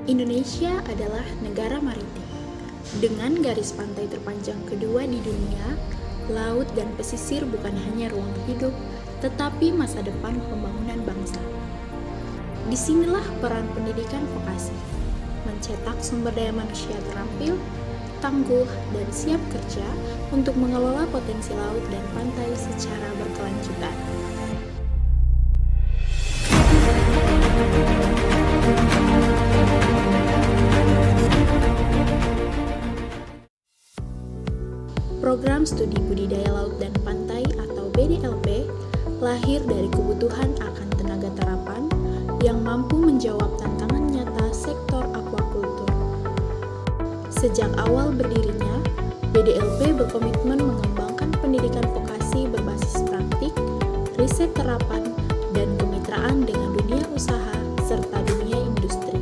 Indonesia adalah negara maritim. Dengan garis pantai terpanjang kedua di dunia, laut dan pesisir bukan hanya ruang hidup, tetapi masa depan pembangunan bangsa. Disinilah peran pendidikan vokasi, mencetak sumber daya manusia terampil, tangguh, dan siap kerja untuk mengelola potensi laut dan pantai secara berkelanjutan. Program Studi Budidaya Laut dan Pantai atau BDLP lahir dari kebutuhan akan tenaga terapan yang mampu menjawab tantangan nyata sektor aquaculture. Sejak awal berdirinya, BDLP berkomitmen mengembangkan pendidikan vokasi berbasis praktik, riset terapan, dan kemitraan dengan dunia usaha serta dunia industri.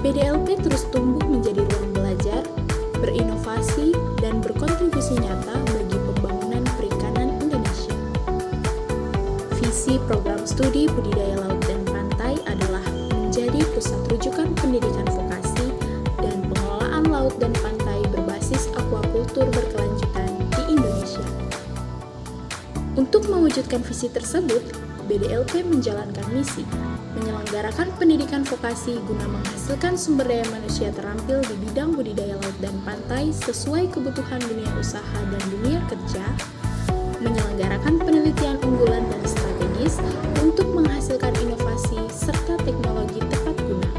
BDLP terus tumbuh menjadi ruang belajar, berinovasi, dan berkontribusi nyata bagi pembangunan perikanan Indonesia. Visi program studi budidaya laut dan pantai adalah menjadi pusat rujukan pendidikan vokasi dan pengelolaan laut dan pantai berbasis aquaculture berkelanjutan di Indonesia. Untuk mewujudkan visi tersebut, BDLP menjalankan misi menyelenggarakan pendidikan vokasi guna menghasilkan sumber daya manusia terampil di bidang budidaya laut dan pantai sesuai kebutuhan dunia usaha dan dunia kerja, menyelenggarakan penelitian unggulan dan strategis untuk menghasilkan inovasi serta teknologi tepat guna,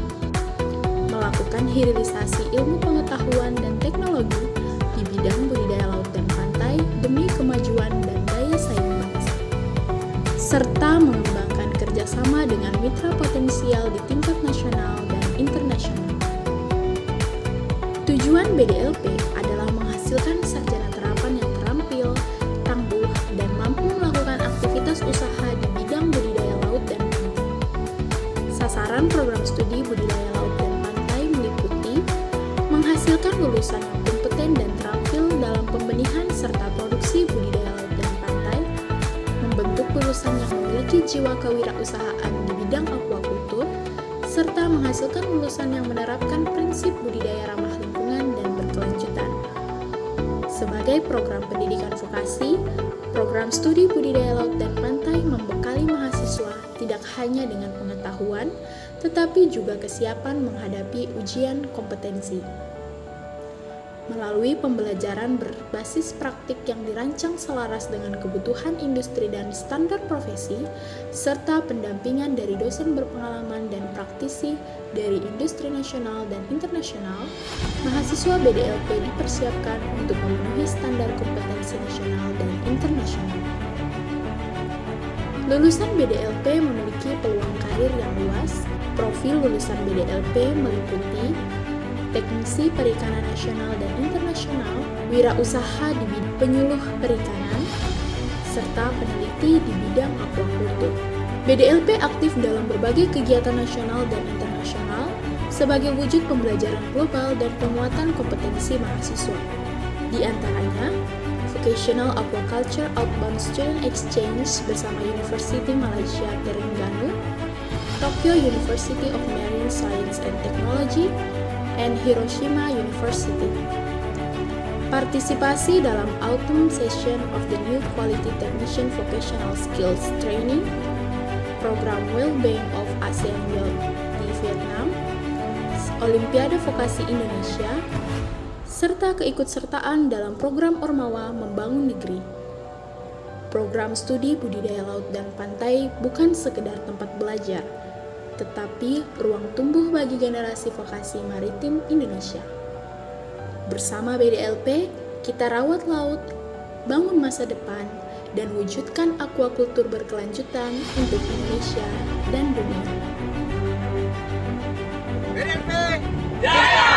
melakukan hilirisasi ilmu pengetahuan dan teknologi di bidang budidaya laut dan pantai demi kemajuan dan daya saing bangsa, serta mengembangkan kerjasama dengan mitra potensial di tingkat nasional dan internasional. Tujuan BDLP adalah menghasilkan sarjana terapan yang terampil, tangguh, dan mampu melakukan aktivitas usaha di bidang budidaya laut dan pantai. Sasaran program studi budidaya laut dan pantai meliputi menghasilkan lulusan yang kompeten dan terampil dalam pembenihan serta produksi budidaya laut dan pantai, membentuk lulusan yang memiliki jiwa kewirausahaan di bidang aquaculture, serta menghasilkan lulusan yang menerapkan prinsip budidaya ramah lingkungan dan berkelanjutan. Sebagai program pendidikan vokasi, program studi budidaya laut dan pantai membekali mahasiswa tidak hanya dengan pengetahuan, tetapi juga kesiapan menghadapi ujian kompetensi. Melalui pembelajaran berbasis praktik yang dirancang selaras dengan kebutuhan industri dan standar profesi, serta pendampingan dari dosen berpengalaman dan praktisi dari industri nasional dan internasional, mahasiswa BDLP dipersiapkan untuk memenuhi standar kompetensi nasional dan internasional. Lulusan BDLP memiliki peluang karir yang luas. Profil lulusan BDLP meliputi teknisi perikanan nasional dan internasional, wirausaha di bidang penyuluh perikanan, serta peneliti di bidang aquaculture. BDLP aktif dalam berbagai kegiatan nasional dan internasional sebagai wujud pembelajaran global dan penguatan kompetensi mahasiswa. Di antaranya, Vocational Aquaculture Outbound Student Exchange bersama University Malaysia Terengganu, Tokyo University of Marine Science and Technology, and Hiroshima University. Partisipasi dalam Autumn Session of the New Quality Technician Vocational Skills Training, Program Wellbeing of ASEAN Youth di Vietnam, Olimpiade Vokasi Indonesia, serta keikutsertaan dalam program Ormawa Membangun Negeri. Program studi budidaya laut dan pantai bukan sekedar tempat belajar, tetapi ruang tumbuh bagi generasi vokasi maritim Indonesia. Bersama BDLP, kita rawat laut, bangun masa depan, dan wujudkan aquaculture berkelanjutan untuk Indonesia dan dunia. BDLP, jaya!